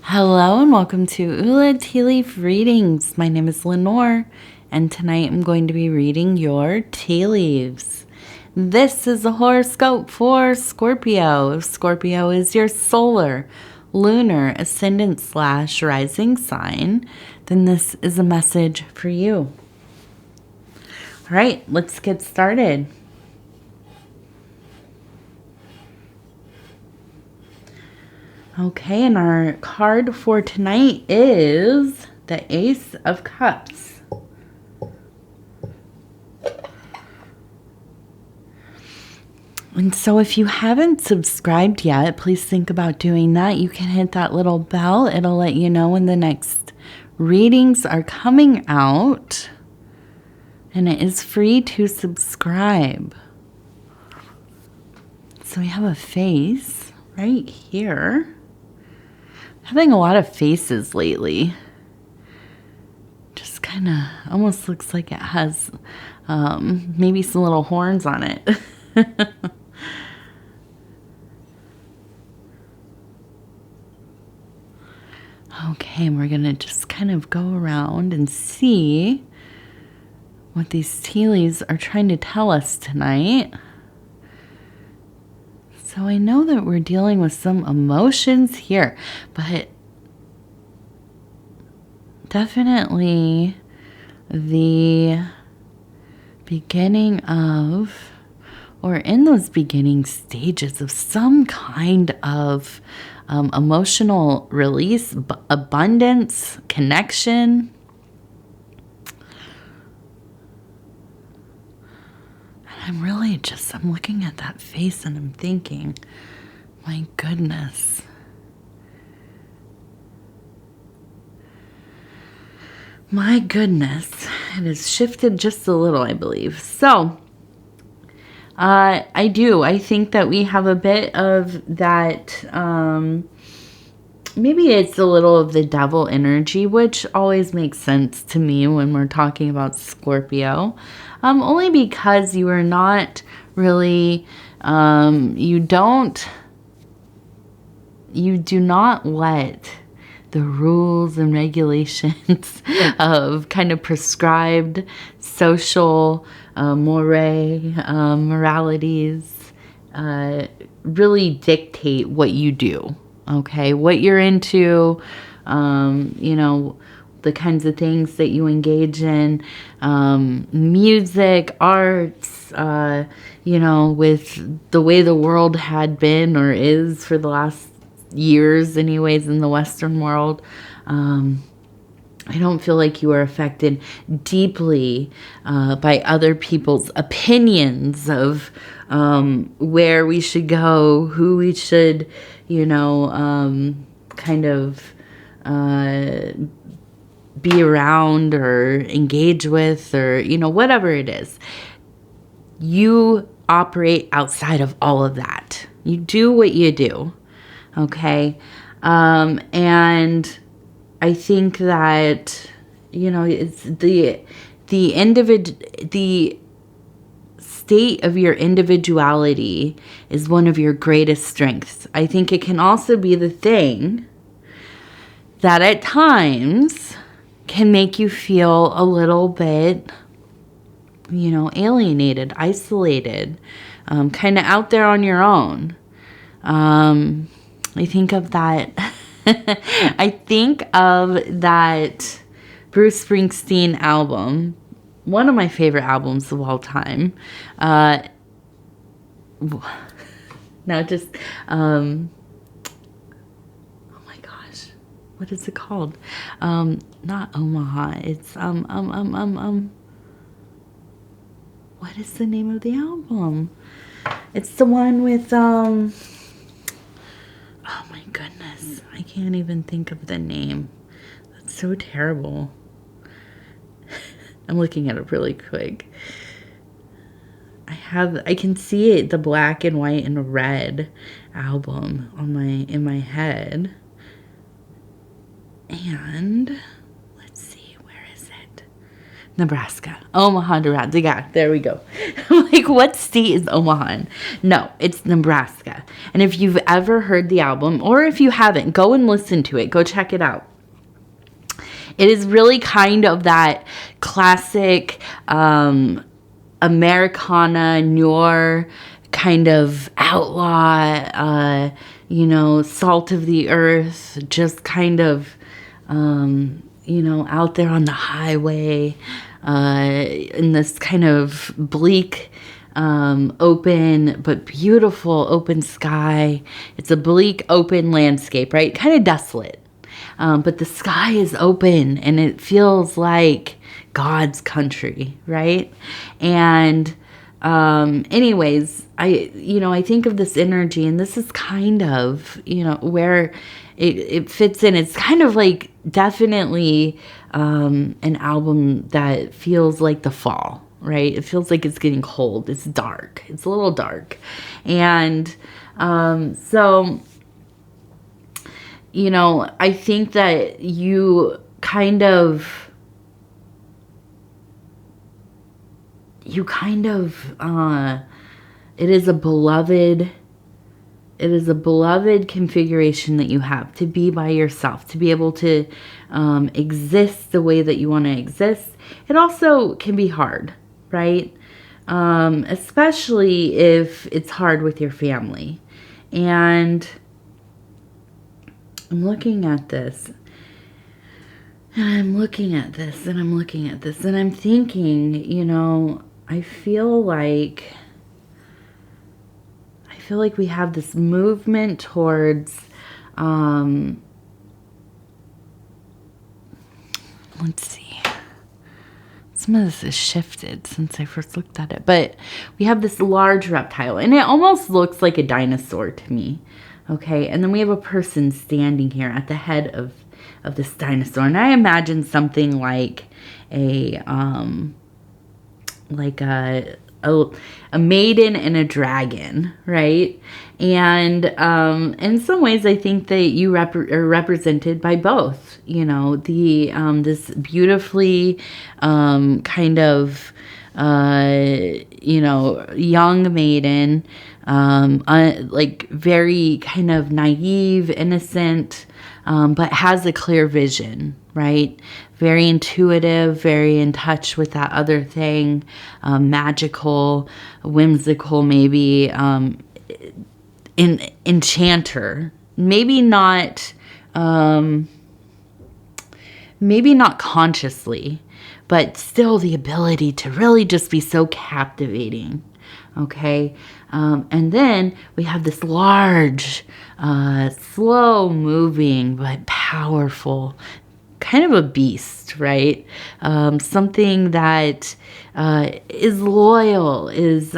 Hello and welcome to Ula Tea Leaf Readings. My name is Lenor, and tonight I'm going to be reading your tea leaves. This is a horoscope for Scorpio. If Scorpio is your solar, lunar, ascendant / rising sign, then this is a message for you. All right, let's get started. Okay, and our card for tonight is the Ace of Cups. And so if you haven't subscribed yet, please think about doing that. You can hit that little bell. It'll let you know when the next readings are coming out. And it is free to subscribe. So we have a face right here. Having a lot of faces lately. Just kind of almost looks like it has maybe some little horns on it. Okay, and we're going to just kind of go around and see what these tea leaves are trying to tell us tonight. So I know that we're dealing with some emotions here, but definitely the beginning of, or in those beginning stages of some kind of emotional release, abundance, connection. I'm looking at that face and I'm thinking, my goodness. My goodness. It has shifted just a little, I believe. So, I think that we have a bit of that, maybe it's a little of the devil energy, which always makes sense to me when we're talking about Scorpio. Only because you are not really, you do not let the rules and regulations of kind of prescribed social moralities really dictate what you do. Okay, what you're into, the kinds of things that you engage in, music, arts, with the way the world had been or is for the last years anyways in the Western world. I don't feel like you are affected deeply by other people's opinions of where we should go, who we should, kind of be around or engage with, or, whatever it is. You operate outside of all of that. You do what you do. Okay? And I think that, it's the state of your individuality is one of your greatest strengths. I think it can also be the thing that at times can make you feel a little bit, alienated, isolated, kind of out there on your own. I think of that. I think of that Bruce Springsteen album, one of my favorite albums of all time. Oh my gosh, what is it called? Not Omaha. It's what is the name of the album? It's the one with oh my goodness, I can't even think of the name. That's so terrible. I'm looking at it really quick. I can see it, the black and white and red album in my head. And let's see, where is it? Nebraska. Omaha, Nebraska. Yeah, there we go. I'm like, what state is Omaha in? No, it's Nebraska. And if you've ever heard the album, or if you haven't, go and listen to it. Go check it out. It is really kind of that classic Americana noir kind of outlaw, salt of the earth, just kind of, out there on the highway, in this kind of bleak, open but beautiful open sky. It's a bleak, open landscape, right? Kind of desolate. But the sky is open and it feels like God's country, right? And anyways, I think of this energy, and this is kind of, where it fits in. It's kind of like definitely an album that feels like the fall, right? It feels like it's getting cold. It's dark. It's a little dark. And so... I think that you kind of, it is a beloved configuration that you have to be by yourself, to be able to exist the way that you want to exist. It also can be hard, right? Especially if it's hard with your family. And I'm looking at this, and I'm looking at this, and I'm looking at this, and I'm thinking, I feel like we have this movement towards, let's see, some of this has shifted since I first looked at it, but we have this large reptile, and it almost looks like a dinosaur to me. Okay, and then we have a person standing here at the head of this dinosaur, and I imagine something like a maiden and a dragon, right? And in some ways, I think that you are represented by both. This beautifully kind of young maiden. Like very kind of naive, innocent, but has a clear vision, right? Very intuitive, very in touch with that other thing, magical, whimsical, maybe, enchanter. Maybe not consciously, but still the ability to really just be so captivating. Okay. And then we have this large, slow moving, but powerful, kind of a beast, right? Something that is loyal, is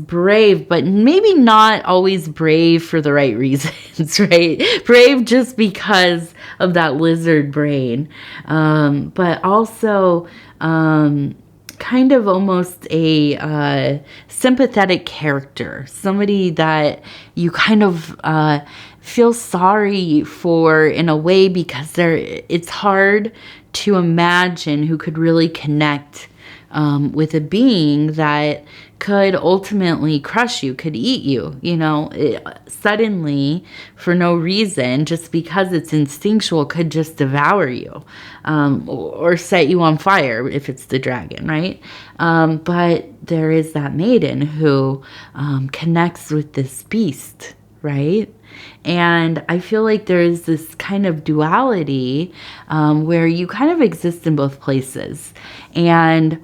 brave, but maybe not always brave for the right reasons, right? Brave just because of that lizard brain, but also kind of almost a sympathetic character, somebody that you kind of feel sorry for in a way, because it's hard to imagine who could really connect with a being that could ultimately crush you, could eat you, suddenly for no reason, just because it's instinctual, could just devour you, or set you on fire if it's the dragon, right? But there is that maiden who connects with this beast, right? And I feel like there is this kind of duality where you kind of exist in both places. And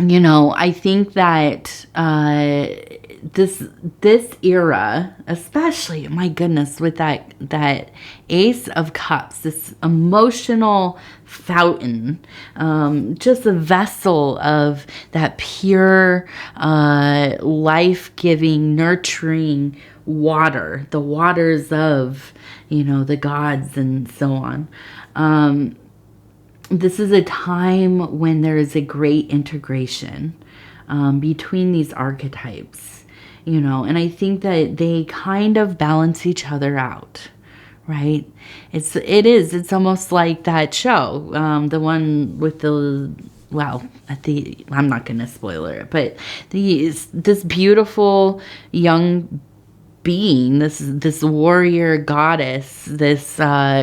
I think that this era, especially, my goodness, with that Ace of Cups, this emotional fountain, just a vessel of that pure, life-giving, nurturing water, the waters of, the gods and so on. This is a time when there is a great integration between these archetypes, and I think that they kind of balance each other out, right? It's almost like that show, the one with I'm not going to spoil it, but this beautiful young being, this warrior goddess, this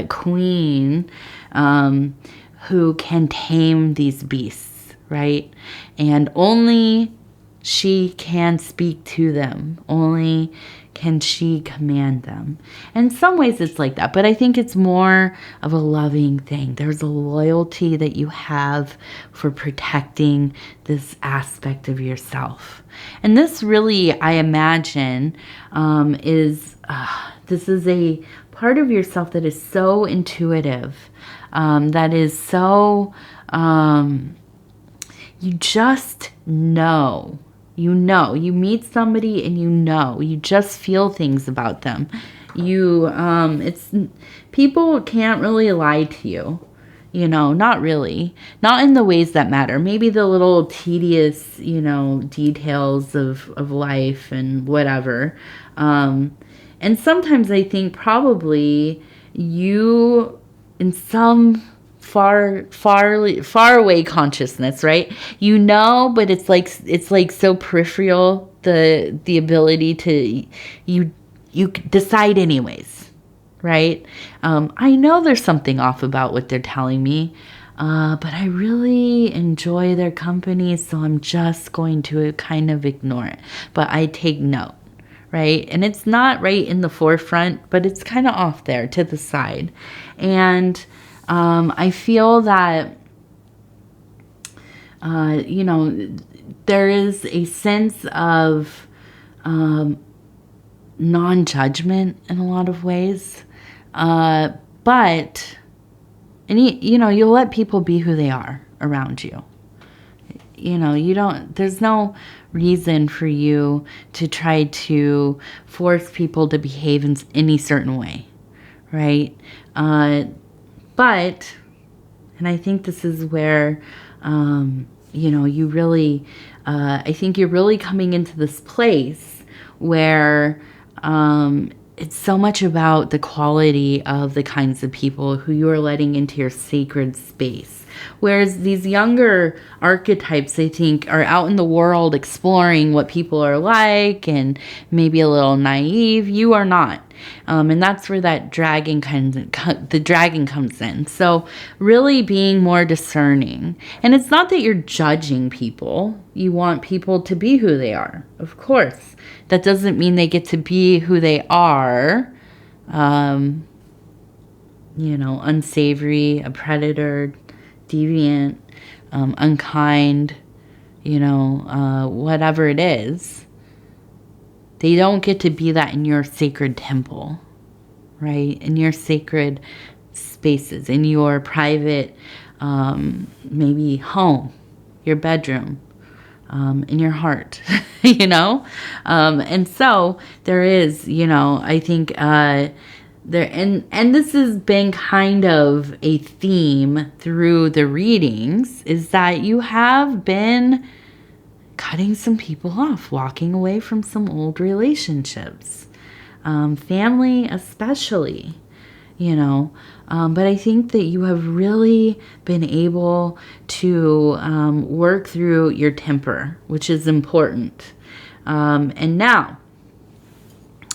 queen, who can tame these beasts, right? And only she can speak to them. Only can she command them. In some ways it's like that, but I think it's more of a loving thing. There's a loyalty that you have for protecting this aspect of yourself. And this really, I imagine, this is a part of yourself that is so intuitive, that is so, you just know. You meet somebody and you just feel things about them. People can't really lie to you, not really, not in the ways that matter. Maybe the little tedious, details of life and whatever. And sometimes I think probably you, in some far away consciousness, right? But it's like so peripheral, the ability to, you decide anyways, right? I know there's something off about what they're telling me, but I really enjoy their company, so I'm just going to kind of ignore it. But I take note, right? And it's not right in the forefront, but it's kind of off there to the side. And I feel that, there is a sense of non-judgment in a lot of ways. But you'll let people be who they are around you. There's no reason for you to try to force people to behave in any certain way, right? But, and I think this is where, you really, I think you're really coming into this place where it's so much about the quality of the kinds of people who you are letting into your sacred space. Whereas these younger archetypes, I think, are out in the world exploring what people are like and maybe a little naive. You are not. And that's where the dragon comes in. So really being more discerning. And it's not that you're judging people. You want people to be who they are. Of course. That doesn't mean they get to be who they are. Unsavory, a predator, deviant, unkind, whatever it is. They don't get to be that in your sacred temple, right? In your sacred spaces, in your private, maybe home, your bedroom, in your heart, And so there is, I think, there, and this has been kind of a theme through the readings, is that you have been cutting some people off, walking away from some old relationships, family especially, but I think that you have really been able to work through your temper, which is important. And now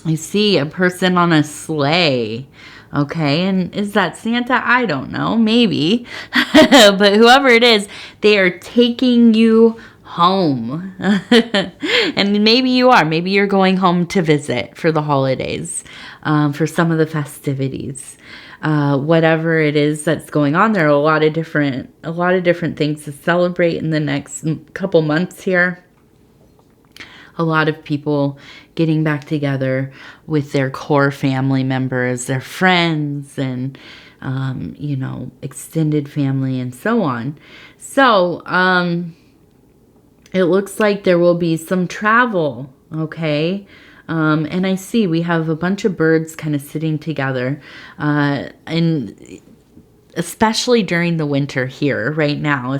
I see a person on a sleigh. Okay, and is that Santa? I don't know, maybe. But whoever it is, they are taking you home. And maybe you are. Maybe you're going home to visit for the holidays, for some of the festivities. Whatever it is that's going on, there are a lot of different things to celebrate in the next couple months here. A lot of people getting back together with their core family members, their friends, and, extended family and so on. So, it looks like there will be some travel, okay? And I see we have a bunch of birds kind of sitting together, and especially during the winter here right now.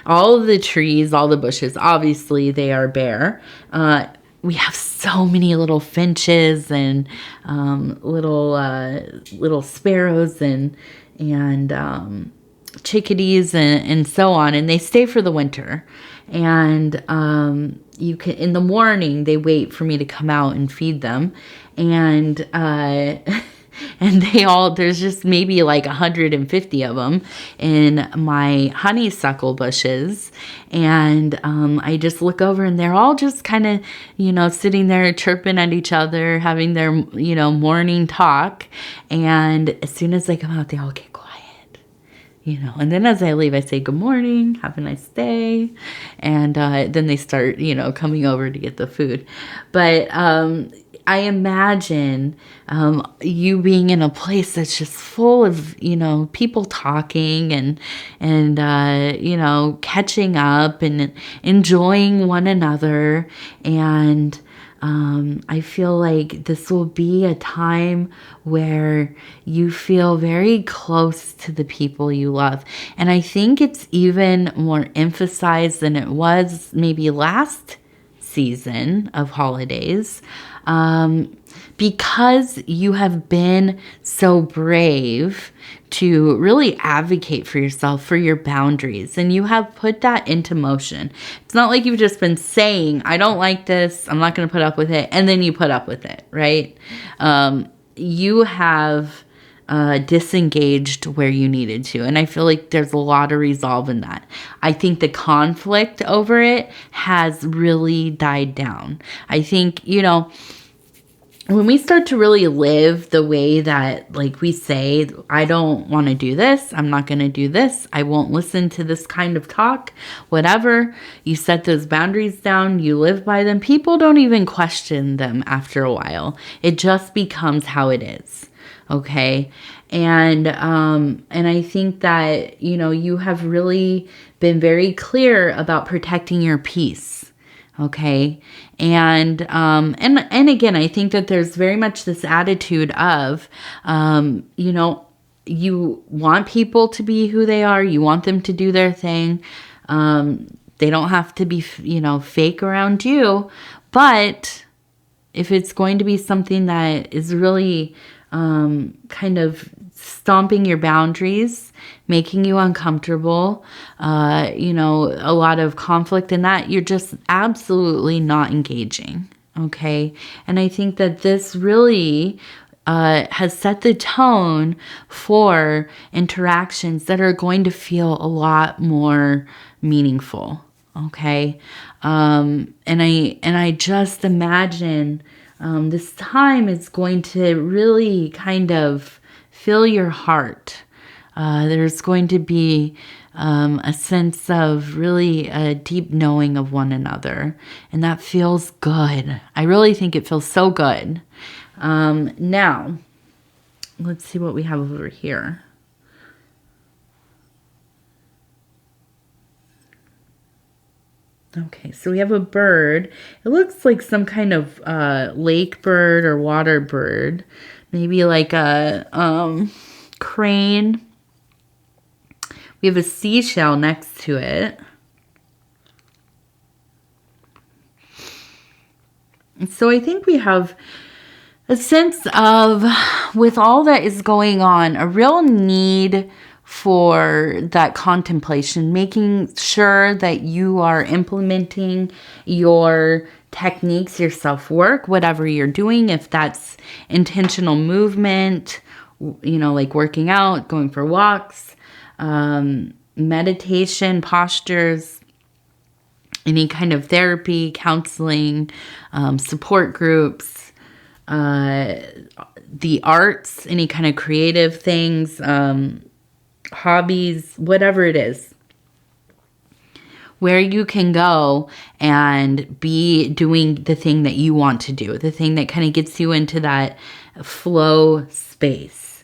All of the trees, all the bushes, obviously they are bare. we have so many little finches and little sparrows and chickadees and so on, and they stay for the winter. And you can, in the morning, they wait for me to come out and feed them, and and there's just maybe like 150 of them in my honeysuckle bushes. And I just look over and they're all just kind of, sitting there chirping at each other, having their, morning talk. And as soon as they come out, they all get quiet, and then as I leave, I say, good morning, have a nice day. And then they start, coming over to get the food. But I imagine you being in a place that's just full of, people talking and catching up and enjoying one another. And I feel like this will be a time where you feel very close to the people you love. And I think it's even more emphasized than it was maybe last season of holidays, because you have been so brave to really advocate for yourself, for your boundaries, and you have put that into motion. It's not like you've just been saying, I don't like this, I'm not going to put up with it, and then you put up with it, right? You have disengaged where you needed to. And I feel like there's a lot of resolve in that. I think the conflict over it has really died down. I think, when we start to really live the way that, like, we say, I don't want to do this, I'm not going to do this, I won't listen to this kind of talk, whatever, you set those boundaries down, you live by them, people don't even question them after a while. It just becomes how it is. Okay. And I think that, you have really been very clear about protecting your peace. Okay. And again, I think that there's very much this attitude of, you want people to be who they are. You want them to do their thing. They don't have to be, fake around you. But if it's going to be something that is really, kind of stomping your boundaries, making you uncomfortable, a lot of conflict in that, you're just absolutely not engaging. Okay. And I think that this really has set the tone for interactions that are going to feel a lot more meaningful. Okay. And I just imagine this time is going to really kind of fill your heart. There's going to be a sense of really a deep knowing of one another. And that feels good. I really think it feels so good. Now, let's see what we have over here. Okay, so we have a bird. It looks like some kind of lake bird or water bird. Maybe like a crane. We have a seashell next to it. And so I think we have a sense of, with all that is going on, a real need for that contemplation, making sure that you are implementing your techniques, your self-work, whatever you're doing, if that's intentional movement, like working out, going for walks, meditation, postures, any kind of therapy, counseling, support groups, the arts, any kind of creative things, hobbies, whatever it is, where you can go and be doing the thing that you want to do, the thing that kind of gets you into that flow space.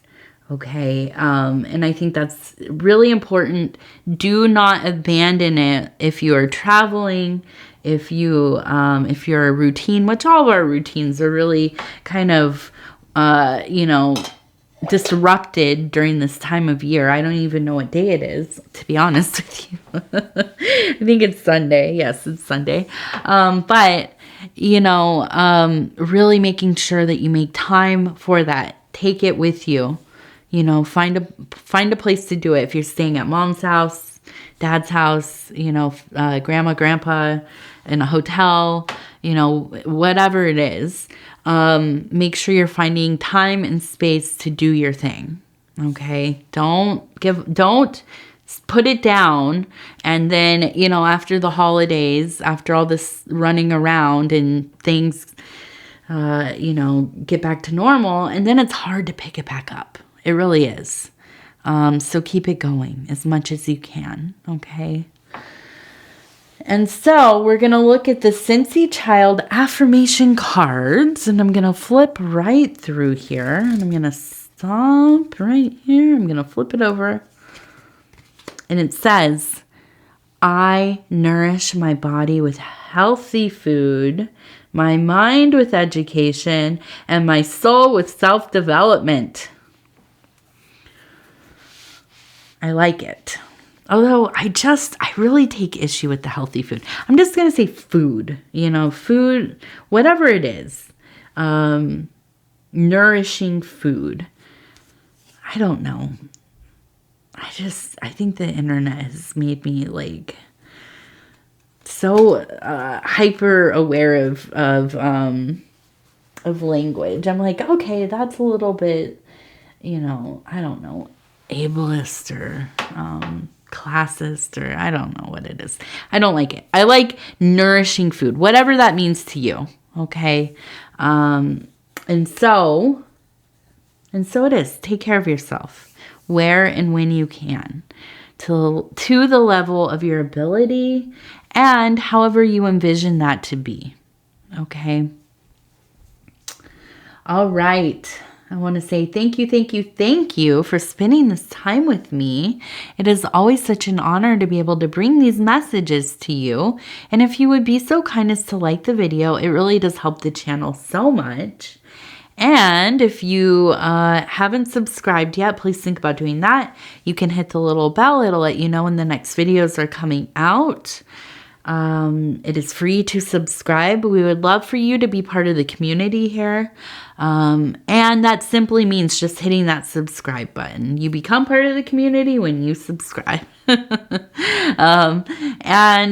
Okay. And I think that's really important. Do not abandon it if you are traveling, if you're a routine, which all of our routines are really kind of, disrupted during this time of year. I don't even know what day it is, to be honest with you. I think it's Sunday. Yes, it's Sunday. But really making sure that you make time for that. Take it with you. Find a place to do it. If you're staying at mom's house, dad's house, grandma, grandpa, in a hotel, whatever it is, make sure you're finding time and space to do your thing. Okay. Don't put it down. And then, after the holidays, after all this running around and things, get back to normal, and then it's hard to pick it back up. It really is. So keep it going as much as you can. Okay. And so we're going to look at the Cincy Child affirmation cards, and I'm going to flip right through here, and I'm going to stop right here. I'm going to flip it over, and it says, I nourish my body with healthy food, my mind with education, and my soul with self-development. I like it. Although I really take issue with the healthy food. I'm just going to say food, food, whatever it is, nourishing food. I don't know. I think the internet has made me so hyper aware of language. I'm like, okay, that's a little bit, I don't know, ableist or classist, or I don't know what it is. I don't like it. I like nourishing food, whatever that means to you. Okay. And so it is. Take care of yourself where and when you can, to the level of your ability and however you envision that to be. Okay. All right. I want to say thank you for spending this time with me. It is always such an honor to be able to bring these messages to you. And if you would be so kind as to like the video, it really does help the channel so much. And if you haven't subscribed yet, please think about doing that. You can hit the little bell. It'll let you know when the next videos are coming out. It is free to subscribe. We would love for you to be part of the community here. And that simply means just hitting that subscribe button. You become part of the community when you subscribe. And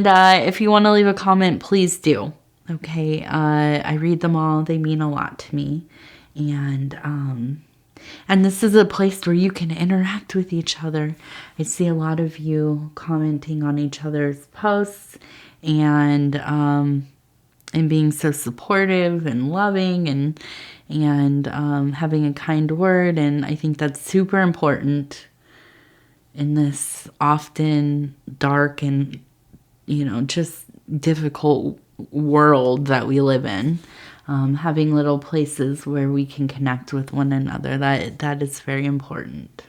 if you want to leave a comment, please do. Okay. I read them all. They mean a lot to me. And this is a place where you can interact with each other. I see a lot of you commenting on each other's posts and being so supportive and loving and having a kind word. And I think that's super important in this often dark and, just difficult world that we live in. Having little places where we can connect with one another, that is very important.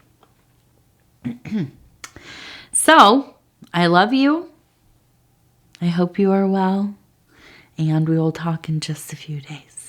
So, I love you. I hope you are well. And we will talk in just a few days.